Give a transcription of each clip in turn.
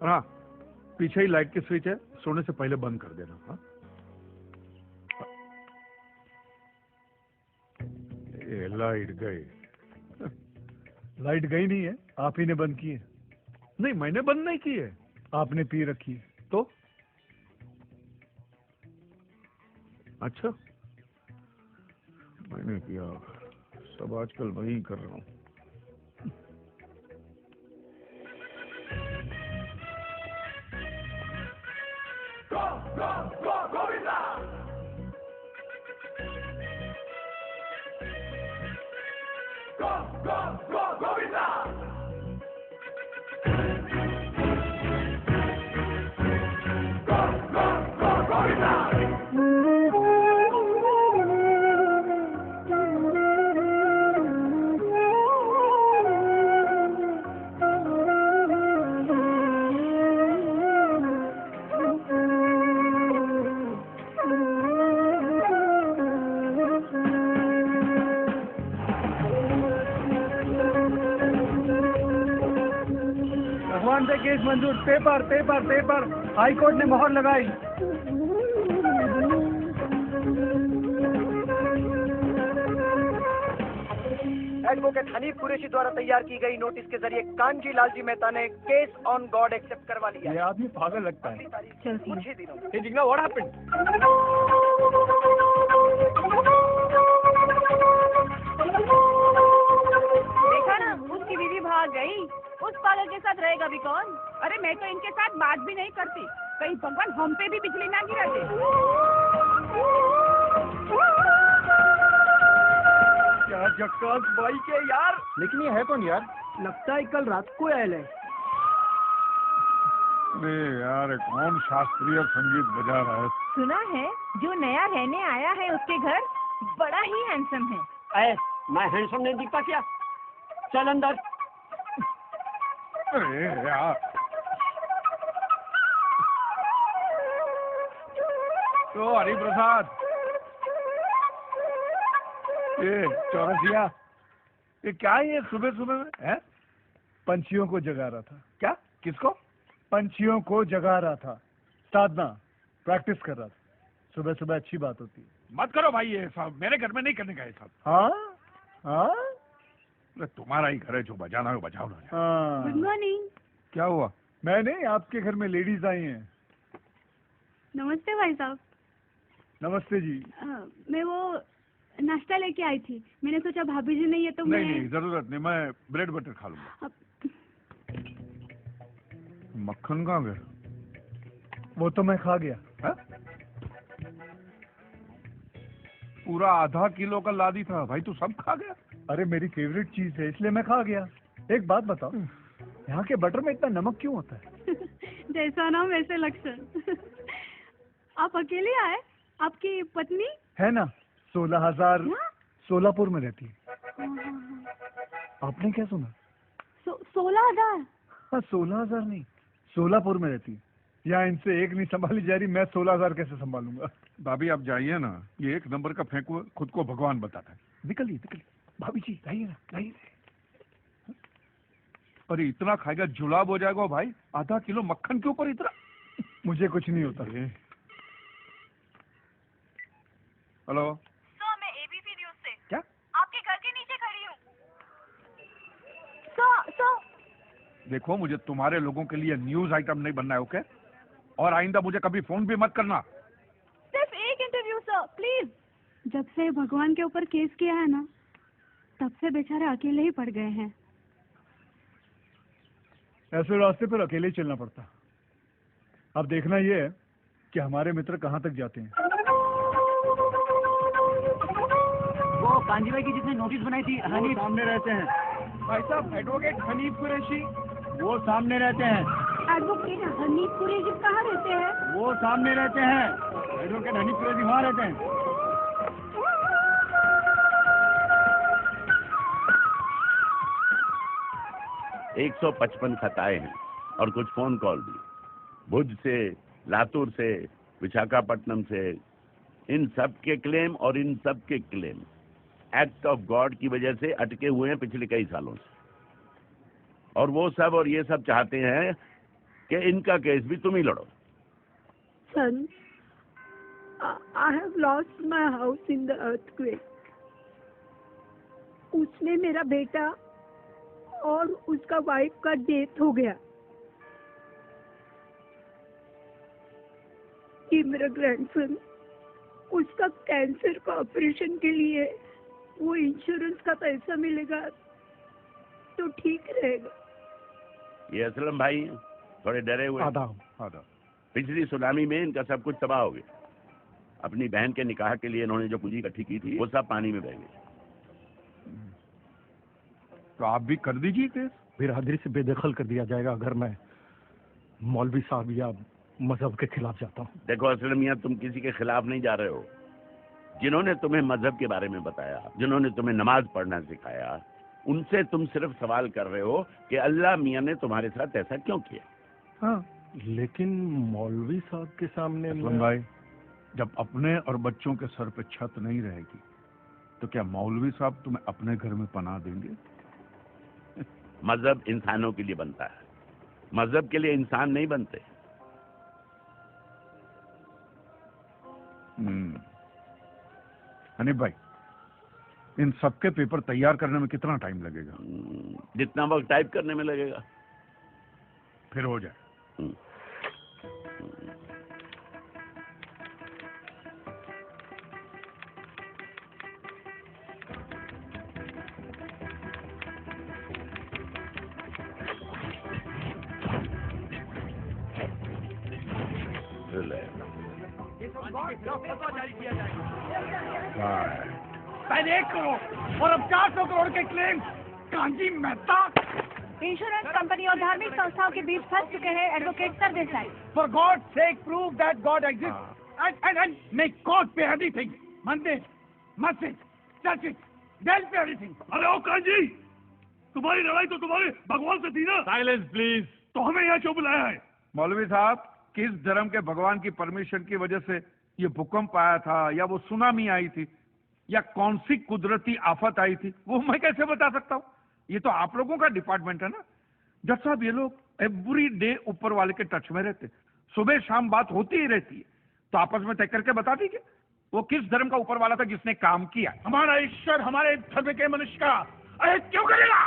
और हाँ, पीछे ही लाइट की स्विच है, सोने से पहले बंद कर देना। हाँ, ये लाइट गई। लाइट गई नहीं है, आप ही ने बंद की है। नहीं, मैंने बंद नहीं की है। आपने पी रखी है। तो अच्छा, मैंने किया होगा। सब आजकल वही कर रहा हूँ। भगवान से केस मंजूर। Paper paper paper, high court ने मोहर लगाई। एडवोकेट हनीफ कुरैशी द्वारा तैयार की गई नोटिस के जरिए कांजी लालजी मेहता ने केस ऑन गॉड एक्सेप्ट करवा लिया। ये आदमी पागल लगता है। कुछ ही दिनों में। Hey, Jigna, what happened? देखा ना, उसकी बीवी भाग गई। उस पागल के साथ रहेगा भी कौन? अरे मैं तो इनके साथ बात भी नहीं करती, कहीं भगवान हम पे भी बिजली ना गिरा दे। क्या जक्कास बाइक है यार। लेकिन ये है कौन यार? लगता है कल रात को आयल है। अरे यार, कौन शास्त्रीय संगीत बजा रहा है? सुना है जो नया रहने आया है उसके घर बड़ा ही हैंडसम है। मैं हैंडसम नहीं दिखता क्या? चल अंदर। अरे यार, तो हरिप्रसाद, ये चौरसिया, ये क्या है ये सुबह सुबह में है? पंछियों को जगा रहा था। क्या? किसको? पंछियों को जगा रहा था। साधना, प्रैक्टिस कर रहा था। सुबह सुबह अच्छी बात होती है। मत करो भाई ये सब, मेरे घर में नहीं करने का ये सब। हाँ हाँ अरे तुम्हारा ही घर है, जो बजाना है बजाओ ना। हाँ। Good morning. क्या हुआ? मैं नहीं, आपके घर में लेडीज आई हैं। नमस्ते भाई साहब। नमस्ते जी। मैं वो नाश्ता लेके आई थी, मैंने सोचा भाभी जी नहीं है तो नहीं नहीं, जरूरत नहीं, मैं ब्रेड बटर खा लूंगा। मक्खन कहाँ गया? वो तो मैं खा गया। है? पूरा आधा किलो का लादी था भाई, तू सब खा गया? अरे मेरी फेवरेट चीज है, इसलिए मैं खा गया। एक बात बताओ, यहाँ के बटर में इतना नमक क्यों होता है? जैसा नाम वैसे लक्षण। आप अकेले आए? आपकी पत्नी है ना, 16,000 सोलापुर में रहती है। आपने क्या सुना? 16,000? हाँ, 16,000 नहीं, सोलापुर में रहती है। यहाँ इनसे एक नहीं संभाली जा रही, मैं 16,000 कैसे संभालूंगा? भाभी आप जाइए ना, ये एक नंबर का फेंको, खुद को भगवान बताता है। निकलिए निकलिए। भाभी जी लाइए ना, लाइए। अरे इतना खाएगा जुलाब हो जाएगा भाई, आधा किलो मक्खन के ऊपर इतना। मुझे कुछ नहीं होता। हेलो सर, मैं एबीपी न्यूज से। क्या? आपके घर के नीचे खड़ी हूँ। सर देखो, मुझे तुम्हारे लोगों के लिए न्यूज आइटम नहीं बनना है, ओके? और आइंदा मुझे कभी फोन भी मत करना। सिर्फ एक इंटरव्यू सर, प्लीज। जब से भगवान के ऊपर केस किया है ना, तब से बेचारे अकेले ही पड़ गए हैं। ऐसे रास्ते पर अकेले ही चलना पड़ता। अब देखना ये है कि हमारे मित्र कहाँ तक जाते हैं। वो कांजी भाई की जिसने नोटिस बनाई थी, वो सामने रहते हैं। भाई साहब, एडवोकेट हनीफ कुरैशी वो सामने रहते हैं। एडवोकेट हनीफ कुरैशी कहाँ रहते हैं? वो सामने रहते हैं। एडवोकेट हनीफ कुरैशी वहाँ रहते हैं। 155 खत आए हैं और कुछ फोन कॉल भी, भुज से, लातूर से, विशाखापट्टनम से। इन सब के क्लेम और इन सब के क्लेम एक्ट ऑफ गॉड की वजह से अटके हुए हैं पिछले कई सालों से। और वो सब और ये सब चाहते हैं कि इनका केस भी तुम ही लड़ो। Son, I have lost my house in the earthquake. उसमें मेरा बेटा और उसका वाइफ का डेथ हो गया। ये मेरा ग्रैंडसन, उसका कैंसर का ऑपरेशन के लिए वो इंश्योरेंस का पैसा मिलेगा तो ठीक रहेगा। ये असलम भाई हैं, थोड़े डरे हुए हैं। आधा पिछली सुनामी में इनका सब कुछ तबाह हो गया। अपनी बहन के निकाह के लिए इन्होंने जो पूंजी इकट्ठी की थी वो सब पानी में बह गई। तो आप भी कर दीजिए केस। बिरादरी से बेदखल कर दिया जाएगा अगर मैं मौलवी साहब या मजहब के खिलाफ जाता हूँ। देखो असलम मियां, तुम किसी के खिलाफ नहीं जा रहे हो। जिन्होंने तुम्हें मजहब के बारे में बताया, जिन्होंने तुम्हें नमाज पढ़ना सिखाया, उनसे तुम सिर्फ सवाल कर रहे हो कि अल्लाह मियां ने तुम्हारे साथ ऐसा क्यों किया। हाँ, लेकिन मौलवी साहब के सामने असलम भाई, जब अपने और बच्चों के सर पे छत नहीं रहेगी तो क्या मौलवी साहब तुम्हें अपने घर में पनाह देंगे? मजहब इंसानों के लिए बनता है, मजहब के लिए इंसान नहीं बनते। हनीफ भाई, इन सबके पेपर तैयार करने में कितना टाइम लगेगा? जितना वक्त टाइप करने में लगेगा। फिर हो जाए। पहले 1 करोड़ और अब 400 करोड़ के claim. Kanji Mehta. Insurance company और धार्मिक संस्थाओं के बीच फंस चुके हैं advocate Sardesai. For God's sake, prove that God exists and make God pay everything. मंदिर, मस्जिद, चर्चिज, they'll pay everything. अरे ओ कांजी, तुम्हारी लड़ाई तो तुम्हारे भगवान से थी ना। Silence please. तो हमें यहाँ क्यों बुलाया है? मौलवी साहब, किस धर्म के भगवान की परमिशन की वजह से ये भूकंप आया था, या वो सुनामी आई थी, या कौन सी कुदरती आफत आई थी, वो मैं कैसे बता सकता हूँ? ये तो आप लोगों का डिपार्टमेंट है ना। जज साहब, ये लोग एवरी डे ऊपर वाले के टच में रहते, सुबह शाम बात होती ही रहती है, तो आपस में तय करके बता दीजिए वो किस धर्म का ऊपर वाला था जिसने काम किया। हमारा ईश्वर हमारे धर्म के मनुष्य का अहित क्यों करेगा?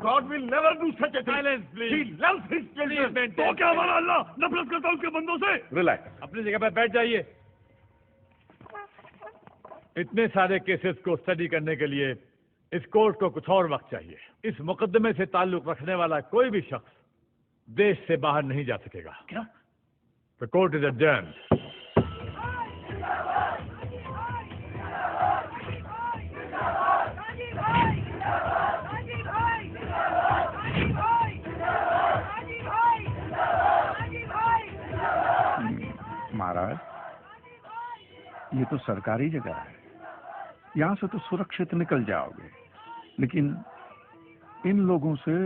God will never do such a thing. Silence, please. He loves his children. तो क्या हमारा अल्लाह नफरत करता है उसके बंदों से? रिलैक्स। अपनी जगह पर बैठ जाइए। इतने सारे केसेस को स्टडी करने के लिए इस कोर्ट को कुछ और वक्त चाहिए। इस मुकदमे से ताल्लुक रखने वाला कोई भी शख्स देश से बाहर नहीं जा सकेगा। क्या? The court is adjourned. महाराज, ये तो सरकारी जगह है, यहाँ से तो सुरक्षित निकल जाओगे, लेकिन इन लोगों से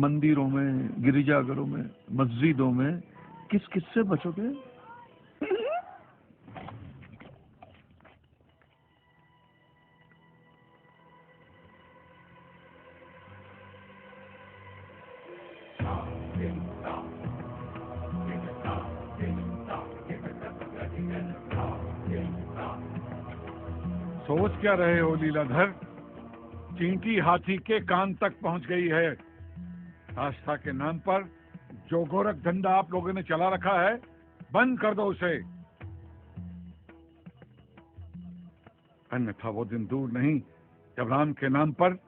मंदिरों में, गिरिजाघरों में, मस्जिदों में किस से बचोगे? सोच क्या रहे हो लीलाधर? चींटी हाथी के कान तक पहुंच गई है। आस्था के नाम पर जो गोरख धंधा आप लोगों ने चला रखा है, बंद कर दो उसे, अन्यथा वो दिन दूर नहीं जब राम के नाम पर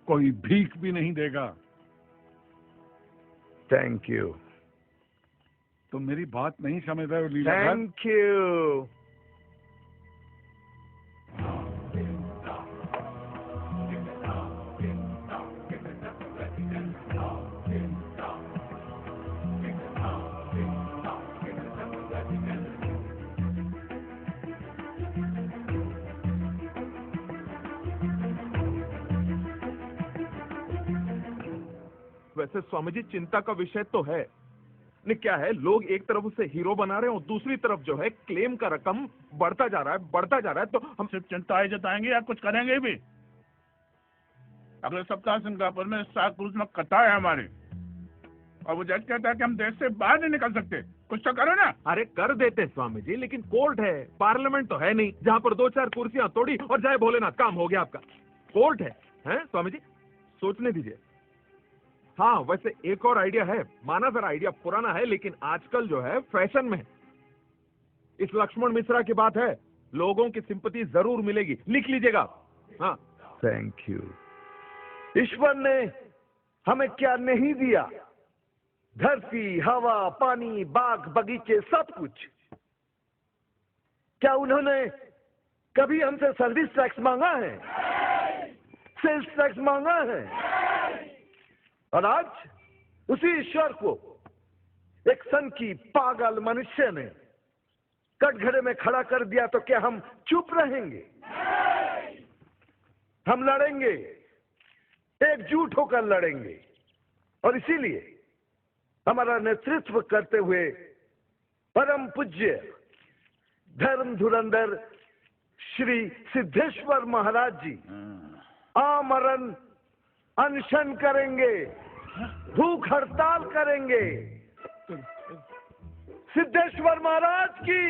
कोई भीख भी नहीं देगा। Thank you. तुम मेरी बात नहीं समझ रहे हो लीलाधर। Thank you. वैसे स्वामी जी, चिंता का विषय तो है, नहीं क्या है, लोग एक तरफ उसे हीरो बना रहे हैं और दूसरी तरफ जो है क्लेम का रकम बढ़ता जा रहा है। तो हम सिर्फ चिंताएं जताएंगे या कुछ करेंगे भी? अगले सप्ताह सिंगापुर में स्टार क्रूज में कथा है हमारी। और वो जज कहता है कि हम देश से बाहर नहीं निकल सकते। कुछ तो करो ना। अरे कर देते स्वामी जी, लेकिन कोर्ट है, पार्लियामेंट तो है नहीं जहाँ पर 2-4 कुर्सियां तोड़ी और जय भोलेनाथ, काम हो गया आपका। कोर्ट है स्वामी जी, सोचने दीजिए। हाँ वैसे एक और आइडिया है, माना जरा आइडिया पुराना है लेकिन आजकल जो है फैशन में है। इस लक्ष्मण मिश्रा की बात है, लोगों की सिंपैथी जरूर मिलेगी, लिख लीजिएगा। हाँ थैंक यू। ईश्वर ने हमें क्या नहीं दिया? धरती, हवा, पानी, बाग, बगीचे, सब कुछ। क्या उन्होंने कभी हमसे सर्विस टैक्स मांगा है? सेल्स टैक्स मांगा है? और आज उसी ईश्वर को एक सन की पागल मनुष्य ने कटघरे में खड़ा कर दिया, तो क्या हम चुप रहेंगे? हम लड़ेंगे, एकजुट होकर लड़ेंगे। और इसीलिए हमारा नेतृत्व करते हुए परम पूज्य धर्म धुरंधर श्री सिद्धेश्वर महाराज जी आमरण अनशन करेंगे, भूख हड़ताल करेंगे। सिद्धेश्वर महाराज की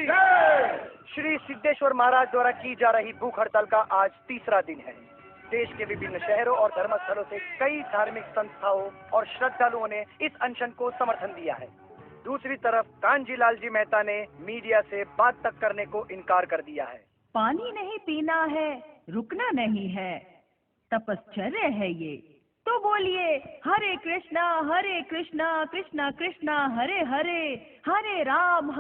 श्री सिद्धेश्वर महाराज द्वारा की जा रही भूख हड़ताल का आज तीसरा दिन है। देश के विभिन्न शहरों और धर्मस्थलों से कई धार्मिक संस्थाओं और श्रद्धालुओं ने इस अनशन को समर्थन दिया है। दूसरी तरफ कांजीलाल जी मेहता ने मीडिया से बात तक करने को इनकार कर दिया है। पानी नहीं पीना है, रुकना नहीं है, तपश्चर्या है ये। तो बोलिए हरे कृष्णा कृष्णा कृष्णा हरे हरे, हरे राम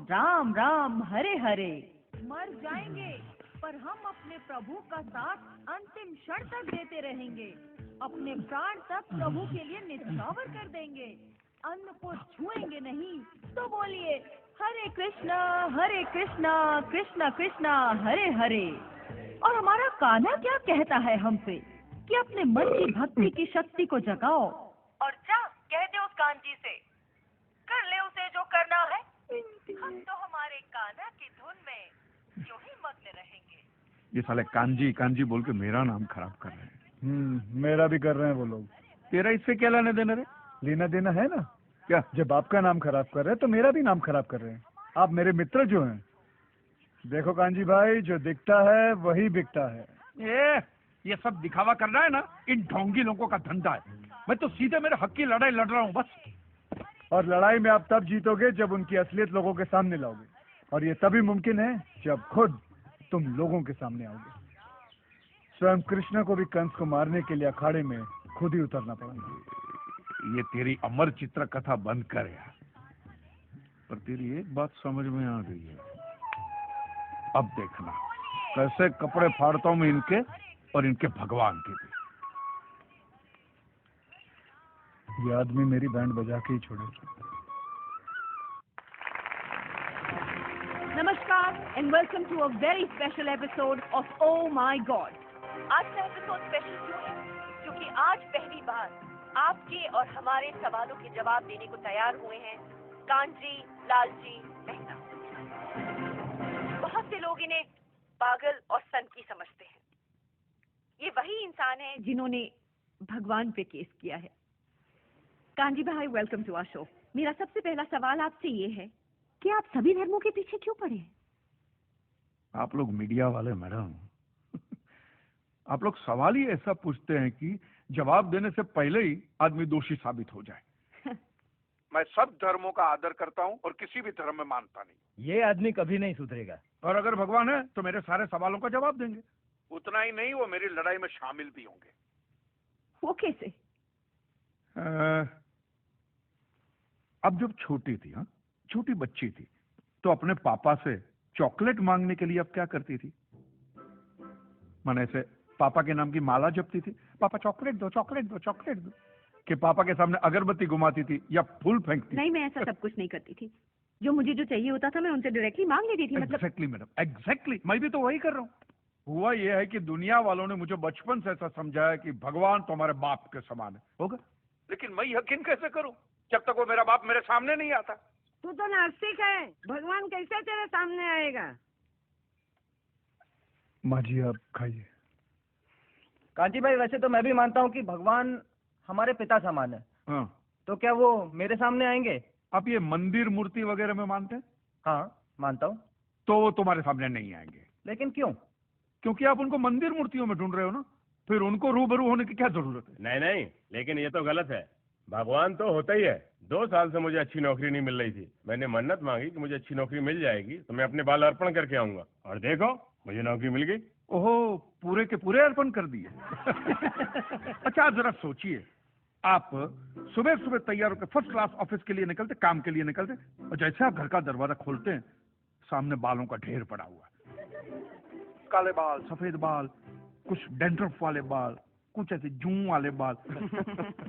राम राम हरे हरे। मर जाएंगे पर हम अपने प्रभु का साथ अंतिम क्षण तक देते रहेंगे। अपने प्राण तक प्रभु के लिए निछावर कर देंगे, अन्न को छुएंगे नहीं। तो बोलिए हरे कृष्णा कृष्णा कृष्णा हरे हरे। और हमारा कान्हा क्या कहता है हमसे कि अपने मन की भक्ति की शक्ति को जगाओ और जा कह दे उस कांजी से, कर ले उसे जो करना है। हम तो हमारे कान्हा की धुन में यूं ही मग्न रहेंगे। ये साले कांजी कांजी बोल के मेरा नाम खराब कर रहे हैं। मेरा भी कर रहे हैं वो लोग। तेरा इससे क्या लेना देना रे? लेना देना है ना। क्या? जब आपका नाम खराब कर रहे हैं तो मेरा भी नाम खराब कर रहे हैं। आप मेरे मित्र जो हैं। देखो कांजी भाई, जो दिखता है वही बिकता है। ये सब दिखावा करना है ना, इन ढोंगी लोगों का धंधा है। मैं तो सीधे मेरे हक की लड़ाई लड़ रहा हूँ बस। और लड़ाई में आप तब जीतोगे जब उनकी असलियत लोगों के सामने लाओगे, और ये तभी मुमकिन है जब खुद तुम लोगों के सामने आओगे। स्वयं कृष्ण को भी कंस को मारने के लिए अखाड़े में खुद ही उतरना पड़ा। ये तेरी अमर चित्र कथा बंद कर यार। पर तेरी एक बात समझ में आ गई है। अब देखना कैसे कपड़े फाड़ता हूं मैं इनके और इनके भगवान के भी। ये आदमी मेरी बैंड बजा के ही छोड़े। नमस्कार and welcome to a very special episode of Oh My God. आज का एपिसोड स्पेशल क्यों है? क्योंकि आज पहली बार आपके और हमारे सवालों के जवाब देने को तैयार हुए हैं कांजी लाल जी मेहता। बहुत से लोग इन्हें पागल और सनकी समझते हैं। ये वही इंसान है जिन्होंने भगवान पे केस किया है। कांजी भाई, वेलकम टू आवर शो। मेरा सबसे पहला सवाल आपसे ये है कि आप सभी धर्मों के पीछे क्यों पड़े हैं? आप लोग मीडिया वाले मैडम, आप लोग सवाल ही ऐसा पूछते हैं कि जवाब देने से पहले ही आदमी दोषी साबित हो जाए। मैं सब धर्मों का आदर करता हूं और किसी भी धर्म में मानता नहीं। ये आदमी कभी नहीं सुधरेगा। और अगर भगवान है तो मेरे सारे सवालों का जवाब देंगे। उतना ही नहीं, वो मेरी लड़ाई में शामिल भी होंगे। वो कैसे? अब जब छोटी थी, हाँ छोटी बच्ची थी, तो अपने पापा से चॉकलेट मांगने के लिए अब क्या करती थी? माने ऐसे पापा के नाम की माला जपती थी, पापा चॉकलेट दो चॉकलेट दो चॉकलेट दो, कि पापा के सामने अगरबत्ती घुमाती थी या फूल फेंकती? नहीं, मैं ऐसा सब कुछ नहीं करती थी। मुझे जो चाहिए होता था मैं उनसे डायरेक्टली मांग लेती थी। मतलब एग्जैक्टली मैडम, एग्जैक्टली। मैं भी तो वही कर रहा हूँ। हुआ यह है कि दुनिया वालों ने मुझे बचपन से ऐसा समझाया कि भगवान तो हमारे बाप के समान है। होगा, लेकिन मैं यकीन कैसे करूं जब तक वो मेरा बाप मेरे सामने नहीं आता? तू तो नास्तिक है, भगवान कैसे तेरे सामने आएगा? माँ जी आप खाइए। कांची भाई, वैसे तो मैं भी मानता हूँ कि भगवान हमारे पिता समान है। हाँ। तो क्या वो मेरे सामने आएंगे? आप ये मंदिर मूर्ति वगैरह में मानते हैं? हाँ, मानता हूँ। तो वो तुम्हारे सामने नहीं आएंगे। लेकिन क्यों? क्योंकि आप उनको मंदिर मूर्तियों में ढूंढ रहे हो ना, फिर उनको रूबरू होने की क्या जरूरत है? नहीं नहीं, लेकिन ये तो गलत है। भगवान तो होता ही है। 2 साल से मुझे अच्छी नौकरी नहीं मिल रही थी। मैंने मन्नत मांगी कि मुझे अच्छी नौकरी मिल जाएगी तो मैं अपने बाल अर्पण करके आऊंगा, और देखो मुझे नौकरी मिल गई। ओहो, पूरे के पूरे अर्पण कर दिए। अच्छा, आप जरा सोचिए, आप सुबह सुबह तैयार होकर फर्स्ट क्लास ऑफिस के लिए निकलते, काम के लिए निकलते, और जैसे आप घर का दरवाजा खोलते हैं, सामने बालों का ढेर पड़ा हुआ है। काले बाल, सफेद बाल, कुछ डैंड्रफ वाले बाल, कुछ ऐसे जूं वाले बाल,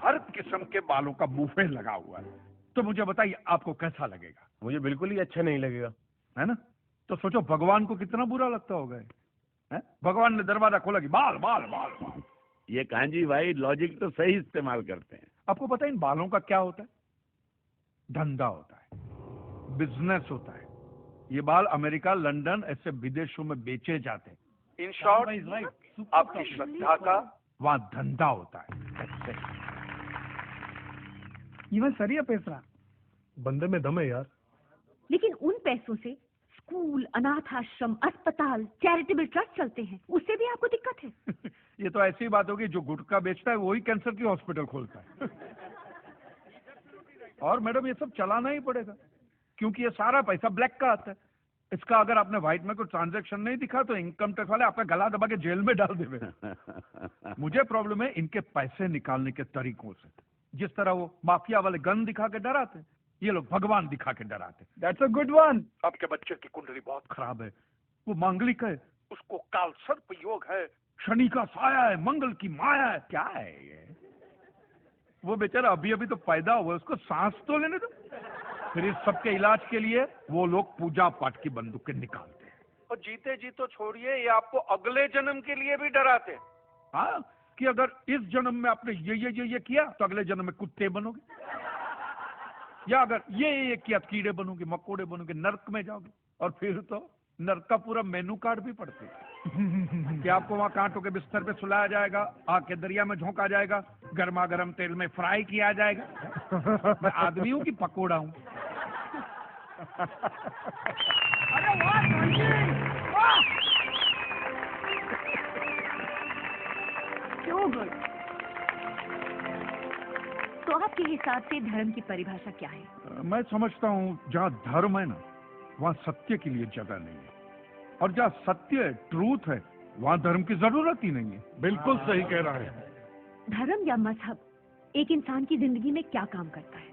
हर किस्म के बालों का बुफे लगा हुआ है। तो मुझे बताइए, आपको कैसा लगेगा? मुझे बिल्कुल ही अच्छा नहीं लगेगा, है ना? तो सोचो भगवान को कितना बुरा लगता होगा। है? भगवान ने दरवाजा खोला कि बाल बाल बाल बाल। ये कांजी भाई लॉजिक तो सही इस्तेमाल करते हैं। आपको पता है इन बालों का क्या होता है? धंधा होता है, बिजनेस होता है। ये बाल अमेरिका, लंदन, ऐसे विदेशों में बेचे जाते हैं। इन शॉर्ट, आपकी श्रद्धा का वहाँ धंधा होता है। इवन सरिया पैसा बंदे में दम है यार। लेकिन उन पैसों से स्कूल, अनाथ आश्रम, अस्पताल, चैरिटेबल ट्रस्ट चलते हैं, उससे भी आपको दिक्कत है। ये तो ऐसी बात होगी, जो गुटखा बेचता है वही कैंसर की हॉस्पिटल खोलता है। और मैडम ये सब चलाना ही पड़ेगा, क्योंकि ये सारा पैसा ब्लैक का आता है। इसका अगर आपने व्हाइट में कोई ट्रांजैक्शन नहीं दिखा तो इनकम टैक्स वाले आपका गला दबा के जेल में डाल देवे। मुझे प्रॉब्लम है इनके पैसे निकालने के तरीकों से। जिस तरह वो माफिया वाले गन दिखा के डराते, ये लोग भगवान दिखा के डराते। That's a good one. आपके बच्चे की कुंडली बहुत खराब है, वो मांगलिक है, उसको काल सर्प योग है, शनि का साया है, मंगल की माया है। क्या है ये? वो बेचारा अभी अभी तो पैदा हुआ, उसको सांस तो लेने दो। फिर इस सबके इलाज के लिए वो लोग पूजा पाठ की बंदूकें निकालते हैं। और जीते जी तो छोड़िए, ये आपको अगले जन्म के लिए भी डराते हैं। हाँ, कि अगर इस जन्म में आपने ये किया तो अगले जन्म में कुत्ते बनोगे, या अगर ये किया तो कीड़े बनोगे, मकोड़े बनोगे, नर्क में जाओगे। और फिर तो नर्क का पूरा मेनू कार्ड भी पड़ते हैं कि आपको वहां कांटों के बिस्तर पे सुलाया जाएगा, आग के दरिया में झोंका जाएगा, गर्मा गर्म तेल में फ्राई किया जाएगा। मैं आदमी हूँ कि पकोड़ा हूँ? अरे वाह वाह! So good. तो आपके हिसाब से धर्म की परिभाषा क्या है? मैं समझता हूँ जहाँ धर्म है ना, वहाँ सत्य के लिए जगह नहीं है, और जहाँ सत्य है, ट्रूथ है, वहाँ धर्म की जरूरत ही नहीं है। बिल्कुल सही कह रहा है। धर्म या मजहब एक इंसान की जिंदगी में क्या काम करता है?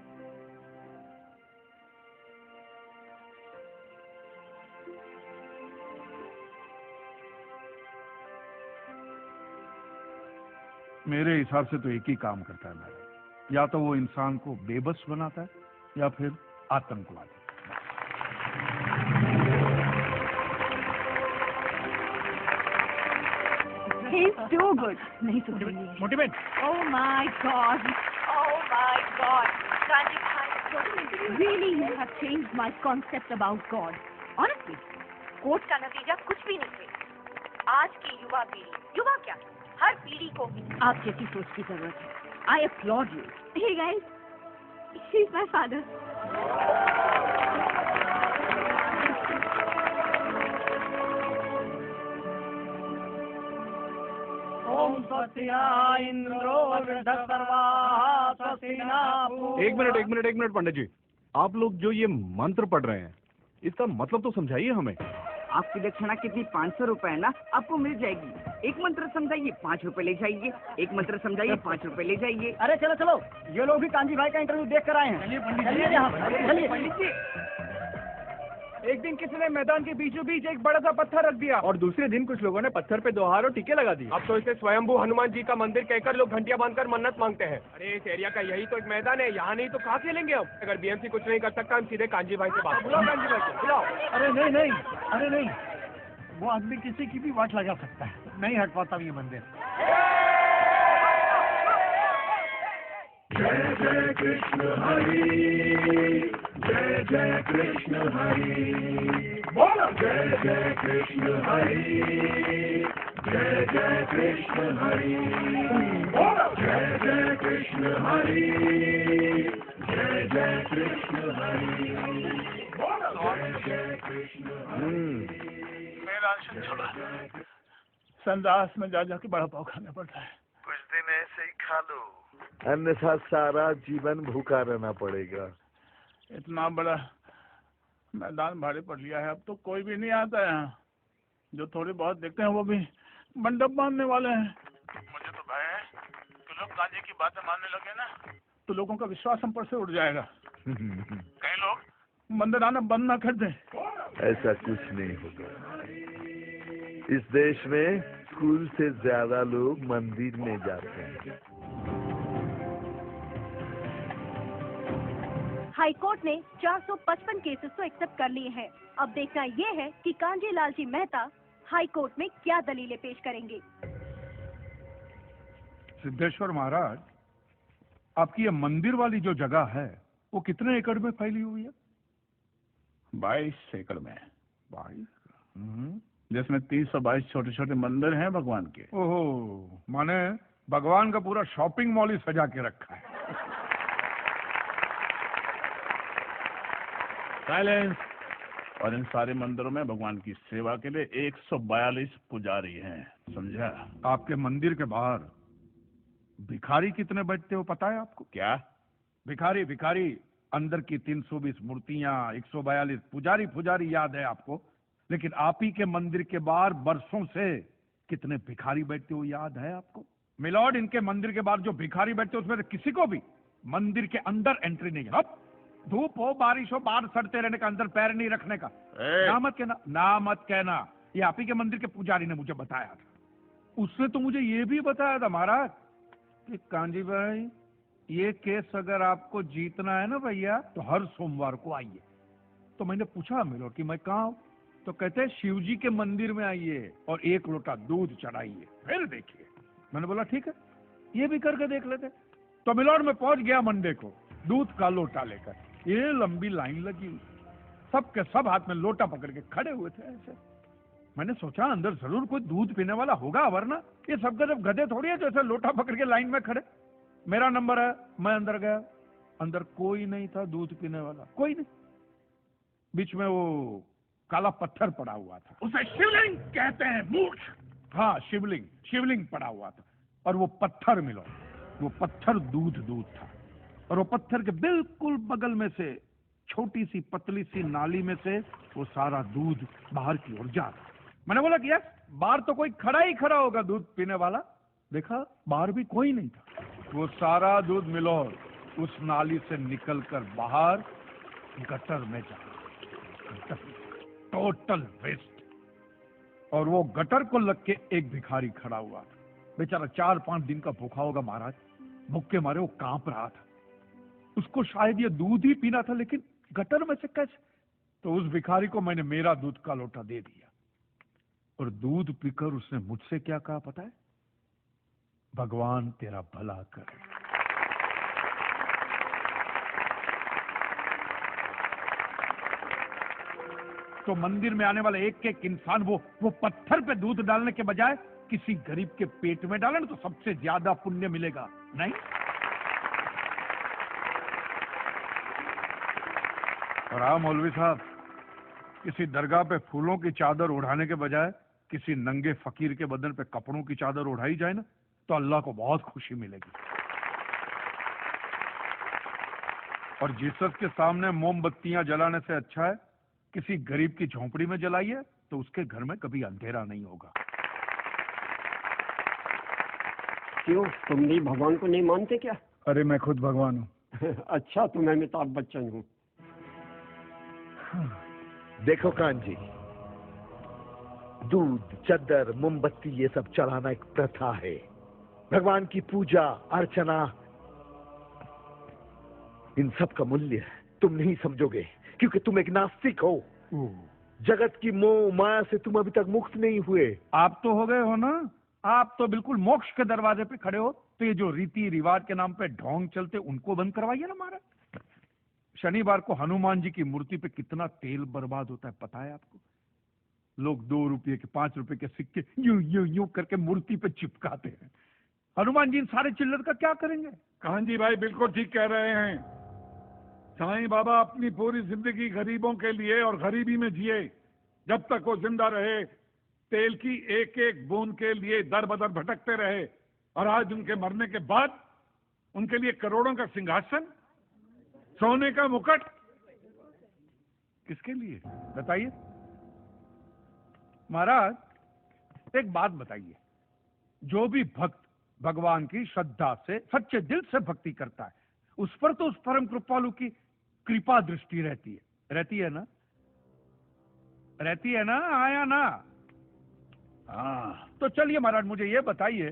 मेरे हिसाब से तो एक ही काम करता है मैडम, या तो वो इंसान को बेबस बनाता है या फिर आतंकवादी। He's too good. नहीं सुधरेंगे। Motivate. Oh my God. Oh my God. Kanji bhai, really you have changed my concept about God. Honestly. Court का नतीजा कुछ भी नहीं थे। आज की युवा पीढ़ी, युवा क्या, हर पीढ़ी को आप जैसी सोच की जरूरत है। I applaud you. Hey guys, he's my father. ओम सत्या इंद्रो सर्वा स्वस्तिना। एक मिनट पंडित जी, आप लोग जो ये मंत्र पढ़ रहे हैं, इसका मतलब तो समझाइए हमें। आपकी दक्षिणा कितनी? 500 रुपए है ना, आपको मिल जाएगी। एक मंत्र समझाइए, 5 रुपए ले जाइए। एक मंत्र समझाइए, 5 रुपए ले जाइए। अरे चलो चलो, ये लोग भी कांजी भाई का इंटरव्यू देख कर आए हैं। चलिए पंडित जी। एक दिन किसी ने मैदान के बीचों बीच एक बड़ा सा पत्थर रख दिया, और दूसरे दिन कुछ लोगों ने पत्थर पे 2 हार और टीके लगा दिए। अब तो इसे स्वयंभू हनुमान जी का मंदिर कहकर लोग घंटियां बांधकर मन्नत मांगते हैं। अरे इस एरिया का यही तो एक मैदान है, यहाँ नहीं तो कहाँ खेलेंगे हम? अगर बीएमसी कुछ नहीं कर सकता, हम सीधे कांजी भाई से बात। बुलाओ कांजी भाई को, बुलाओ। अरे नहीं, वो आदमी किसी की भी वाट लगा सकता है, नहीं हट पाता ये मंदिर। जय जय कृष्ण हरि, जय जय कृष्ण हरि, बोलो जय जय कृष्ण हरि, जय जय कृष्ण हरि, बोलो जय जय कृष्ण हरि, जय कृष्ण हरि। जय कृष्ण मेरा अनशन छोड़ा, संदास में जा जाके बड़ा पाव खाना पड़ता है। कुछ दिन ऐसे ही खा लो, अन्यथा सारा जीवन भूखा रहना पड़ेगा। इतना बड़ा मैदान भाड़े पर लिया है, अब तो कोई भी नहीं आता यहाँ। जो थोड़े बहुत देखते हैं वो भी मंडप बांधने वाले हैं। मुझे तो भय है कि लोग गांजे की बातें मानने लगे ना तो लोगों का विश्वास हम पर से उड़ जाएगा। कई लोग मंदिर आना बंद ना कर दें। ऐसा कुछ नहीं होगा। इस देश में स्कूल से ज्यादा लोग मंदिर में जाते हैं। हाईकोर्ट ने 455 केसेस तो एक्सेप्ट कर लिए हैं। अब देखना ये है कि कांजी लाल जी मेहता हाईकोर्ट में क्या दलीलें पेश करेंगे। सिद्धेश्वर महाराज, आपकी ये मंदिर वाली जो जगह है वो कितने एकड़ में फैली हुई है? 22 एकड़ में। 22? जिसमें 322 छोटे छोटे मंदिर हैं भगवान के। ओहो, माने भगवान का पूरा शॉपिंग मॉल ही सजा के रखा है। साइलेंस। और इन सारे मंदिरों में भगवान की सेवा के लिए 142 पुजारी हैं, समझा? आपके मंदिर के बाहर भिखारी कितने बैठते हो पता है आपको? क्या? भिखारी भिखारी अंदर की 320 मूर्तियां, 142 पुजारी याद है आपको, लेकिन आप ही के मंदिर के बाहर बरसों से कितने भिखारी बैठते हो याद है आपको? मिलॉर्ड, इनके मंदिर के बाहर जो भिखारी बैठते हो उसमें से किसी को भी मंदिर के अंदर एंट्री नहीं है। अब धूप हो बारिश हो बाहर सड़ते रहने का, अंदर पैर नहीं रखने का। ना मत कहना, ना मत कहना। ये आप ही के मंदिर के पुजारी ने मुझे बताया था। उसने तो मुझे ये भी बताया था महाराज कि कांजी भाई, ये केस अगर आपको जीतना है ना भैया तो हर सोमवार को आइए। तो मैंने पूछा मिलो कि मैं कहाँ हूं? तो कहते हैं शिव जी के मंदिर में आइए और 1 लोटा दूध चढ़ाइए, फिर देखिए। मैंने बोला ठीक है, ये भी करके देख लेते। तो मिलोड में पहुंच गया मंडे को दूध का लोटा लेकर। ये लंबी लाइन लगी हुई, सबके सब हाथ में लोटा पकड़ के खड़े हुए थे ऐसे। मैंने सोचा अंदर जरूर कोई दूध पीने वाला होगा, वरना ये सब जब गधे थोड़ी है जो ऐसे लोटा पकड़ के लाइन में खड़े। मेरा नंबर है, मैं अंदर गया, अंदर कोई नहीं था दूध पीने वाला, कोई नहीं। बीच में वो काला पत्थर पड़ा हुआ था, उसे शिवलिंग कहते हैं मूर्ख। हाँ, शिवलिंग पड़ा हुआ था और वो पत्थर मिलो, वो पत्थर दूध था। और वो पत्थर के बिल्कुल बगल में से छोटी सी पतली सी नाली में से वो सारा दूध बाहर की ओर जा रहा। मैंने बोला कि यार बाहर तो कोई खड़ा ही खड़ा होगा दूध पीने वाला। देखा बाहर भी कोई नहीं था। वो सारा दूध मिलो उस नाली से निकलकर बाहर गटर में जा रहा, टोटल वेस्ट। और वो गटर को लग के एक भिखारी खड़ा हुआ था, बेचारा 4-5 दिन का भूखा होगा महाराज, भूख के मारे वो कांप रहा था। उसको शायद ये दूध ही पीना था, लेकिन गटर में से कैसे? तो उस भिखारी को मैंने मेरा दूध का लोटा दे दिया और दूध पीकर उसने मुझसे क्या कहा पता है? भगवान तेरा भला करे। तो मंदिर में आने वाले एक एक इंसान वो पत्थर पे दूध डालने के बजाय किसी गरीब के पेट में डाले तो सबसे ज्यादा पुण्य मिलेगा, नहीं? और हाँ मौलवी साहब, किसी दरगाह पे फूलों की चादर उड़ाने के बजाय किसी नंगे फकीर के बदन पे कपड़ों की चादर उड़ाई जाए ना तो अल्लाह को बहुत खुशी मिलेगी। और जीसस के सामने मोमबत्तियां जलाने से अच्छा है किसी गरीब की झोंपड़ी में जलाइए, तो उसके घर में कभी अंधेरा नहीं होगा। क्यों, तुम भी भगवान को नहीं मानते क्या? अरे मैं खुद भगवान हूँ। अच्छा, तो मैं अमिताभ बच्चन हूँ। देखो कांजी, दूध, चद्दर, मोमबत्ती ये सब चढ़ाना एक प्रथा है। भगवान की पूजा अर्चना, इन सब का मूल्य तुम नहीं समझोगे क्योंकि तुम एक नास्तिक हो। जगत की मोह माया से तुम अभी तक मुक्त नहीं हुए। आप तो हो गए हो ना, आप तो बिल्कुल मोक्ष के दरवाजे पे खड़े हो। तो ये जो रीति रिवाज के नाम पे ढोंग चलते उनको बंद करवाइए ना महाराज। शनिवार को हनुमान जी की मूर्ति पे कितना तेल बर्बाद होता है पता है आपको? लोग 2 रुपये के 5 रुपए के सिक्के यूं यूं यूं करके मूर्ति पे चिपकाते हैं। हनुमान जी इन सारे चिल्लर का क्या करेंगे? कान्जी भाई बिल्कुल ठीक कह रहे हैं। साईं बाबा अपनी पूरी जिंदगी गरीबों के लिए और गरीबी में जिए। जब तक वो जिंदा रहे तेल की एक एक बूंद के लिए दर बदर भटकते रहे, और आज उनके मरने के बाद उनके लिए करोड़ों का सिंहासन, सोने का मुकुट, किसके लिए बताइए? महाराज एक बात बताइए, जो भी भक्त भगवान की श्रद्धा से सच्चे दिल से भक्ति करता है, उस पर तो उस परम कृपालु की कृपा दृष्टि रहती है ना? रहती है ना? आया ना? हाँ, तो चलिए महाराज मुझे ये बताइए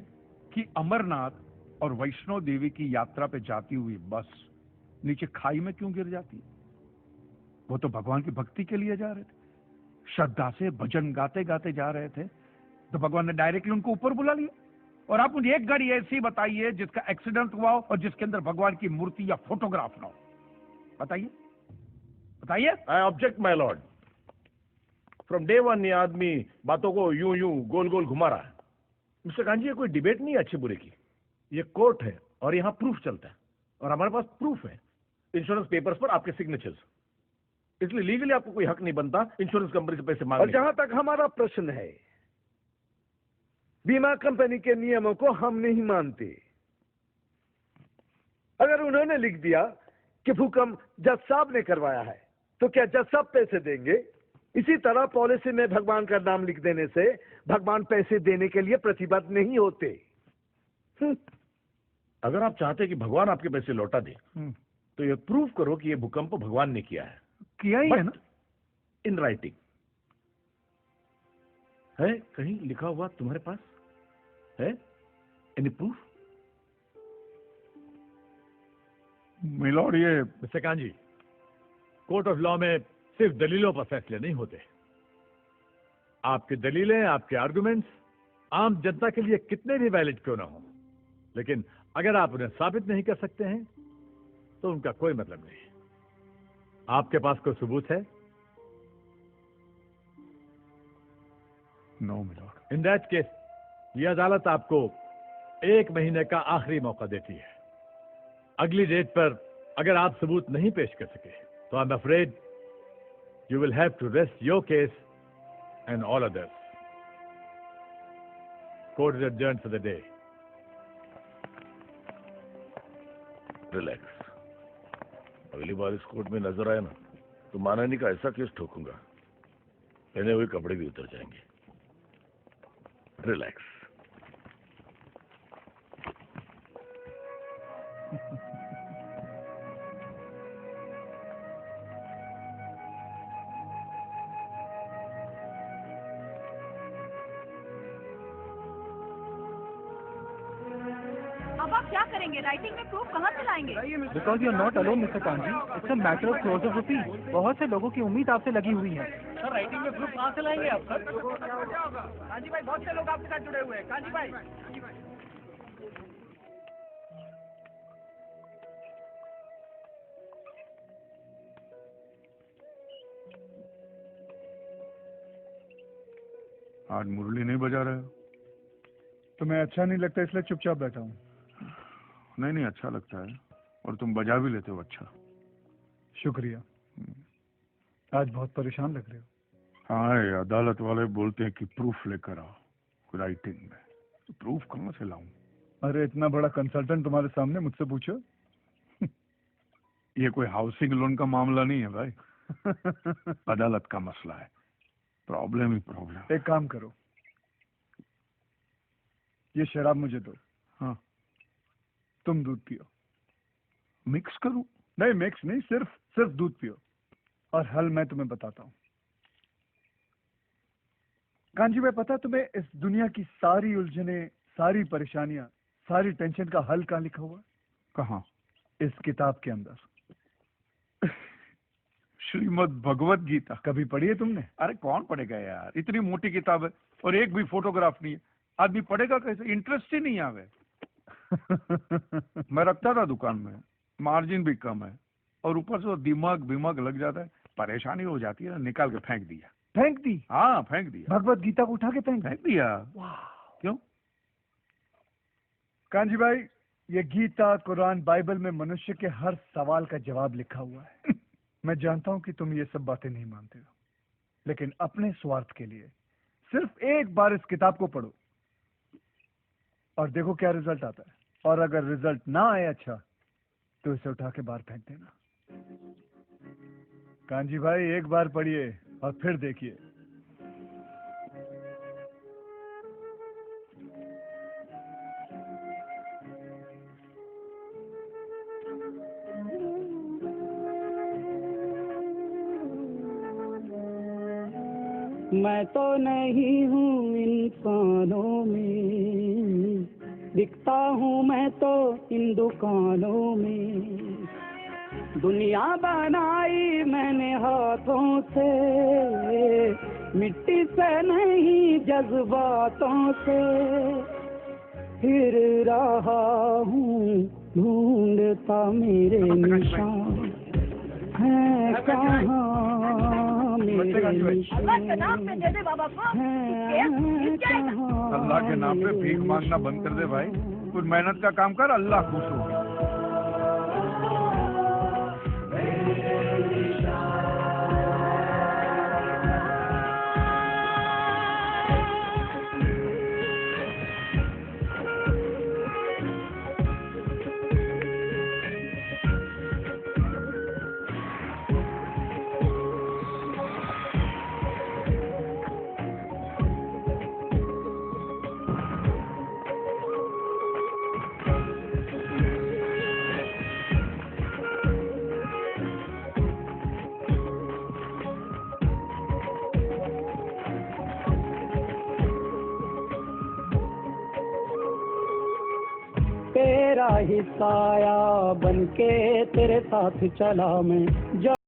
कि अमरनाथ और वैष्णो देवी की यात्रा पे जाती हुई बस नीचे खाई में क्यों गिर जाती है? वो तो भगवान की भक्ति के लिए जा रहे थे, श्रद्धा से भजन गाते गाते जा रहे थे, तो भगवान ने डायरेक्टली उनको ऊपर बुला लिया। और आप मुझे एक गाड़ी ऐसी बताइए जिसका एक्सीडेंट हुआ हो और जिसके अंदर भगवान की मूर्ति या फोटोग्राफ ना हो, बताइए बताइए। I object my Lord. From day one ये आदमी बातों को यूं यूं गोल गोल घुमा रहा है। मिस्टर कांजी, ये कोई डिबेट नहीं है अच्छे बुरे की, ये कोर्ट है और यहाँ प्रूफ चलता है, और हमारे पास प्रूफ है, इंश्योरेंस पेपर्स पर आपके सिग्नेचर्स। इसलिए लीगली आपको कोई हक नहीं बनता इंश्योरेंस कंपनी से पैसे मांगने। और जहां तक हमारा प्रश्न है, बीमा कंपनी के नियमों को हम नहीं मानते। अगर उन्होंने लिख दिया कि भूकंप जज साहब ने करवाया है, तो क्या जज साहब पैसे देंगे? इसी तरह पॉलिसी में भगवान का नाम लिख देने से भगवान पैसे देने के लिए प्रतिबद्ध नहीं होते। अगर आप चाहते कि भगवान आपके पैसे लौटा दे, तो ये प्रूफ करो कि ये भूकंप भगवान ने किया है। किया ही है ना? इन राइटिंग है, कहीं लिखा हुआ तुम्हारे पास है? Any proof? मिलॉर्ड, ये mister kanji, court of law में सिर्फ दलीलों पर फैसले नहीं होते। आपकी दलीलें, आपके आर्गुमेंट्स आम जनता के लिए कितने भी वैलिड क्यों ना हो, लेकिन अगर आप उन्हें साबित नहीं कर सकते हैं तो उनका कोई मतलब नहीं। आपके पास कोई सबूत है? No milord. In that case यह अदालत आपको 1 महीने का आखिरी मौका देती है। अगली डेट पर अगर आप सबूत नहीं पेश कर सके तो I am afraid you will have to rest your case and all others. Court is adjourned for the day. Relax. अगली बार इस कोर्ट में नजर आए ना तो मानहानि का ऐसा केस ठोकूंगा, पहने हुए कपड़े भी उतर जाएंगे। रिलैक्स। अब आप क्या करेंगे? राइटिंग में प्रूफ कहाँ से लाएंगे? Because you are not alone mister Kanji, it's a matter of crores of rupees. बहुत से लोगों की उम्मीद आपसे लगी हुई है। सर राइटिंग में प्रूफ कहाँ से लाएंगे आप सर? कांजी भाई, बहुत से लोग आपके साथ जुड़े हुए हैं। कांजी भाई, आज मुरली नहीं बजा रहे हो? तुम्हें अच्छा नहीं लगता इसलिए चुपचाप बैठा हूँ। नहीं नहीं, अच्छा लगता है, और तुम बजा भी लेते हो अच्छा। शुक्रिया। आज बहुत परेशान लग रहे हो। हाँ, ये अदालत वाले बोलते हैं कि प्रूफ लेकर आओ राइटिंग में, तो प्रूफ कहाँ से लाऊं? अरे इतना बड़ा कंसल्टेंट तुम्हारे सामने, मुझसे पूछो। ये कोई हाउसिंग लोन का मामला नहीं है भाई। अदालत का मसला है, प्रॉब्लम ही प्रॉब्लम। एक काम करो, ये शराब मुझे दो। हाँ, तुम दूध पियो। मिक्स करूं? नहीं, मिक्स नहीं, सिर्फ दूध पियो, और हल मैं तुम्हें बताता हूँ। कांजी भाई, पता तुम्हें इस दुनिया की सारी उलझने, सारी परेशानियां, सारी टेंशन का हल कहाँ लिखा हुआ? कहाँ? इस किताब के अंदर। श्रीमद् भगवत गीता। कभी पढ़ी है तुमने? अरे कौन पढ़ेगा यार, इतनी मोटी किताब है और एक भी फोटोग्राफ नहीं है, आदमी पढ़ेगा कैसे? इंटरेस्ट ही नहीं आवे। मैं रखता था दुकान में, मार्जिन भी कम है, और ऊपर से दिमाग लग जाता है, परेशानी हो जाती है, निकाल के फेंक दिया। फेंक दी? हाँ, फेंक दिया। भगवत गीता को उठा के फेंक दिया। क्यों? कांजी भाई, ये गीता, कुरान, बाइबल में मनुष्य के हर सवाल का जवाब लिखा हुआ है। मैं जानता हूं कि तुम ये सब बातें नहीं मानते हो, लेकिन अपने स्वार्थ के लिए सिर्फ एक बार इस किताब को पढ़ो और देखो क्या रिजल्ट आता है। और अगर रिजल्ट ना आए अच्छा, तो इसे उठा के बाहर फेंक देना। कांजी भाई, एक बार पढ़िए और फिर देखिए। मैं तो नहीं हूँ इंसानों में, दिखता हूँ मैं तो इन दुकानों में। दुनिया बनाई मैंने हाथों से, मिट्टी से नहीं जज्बातों से। फिर रहा हूँ ढूंढता मेरे निशान है कहाँ मेरे निशान। अल्लाह के नाम पे भीख मांगना बंद कर दे भाई, कुछ मेहनत का काम कर, अल्लाह खुश होगा। तेरा ही साया बनके तेरे साथ चला मैं।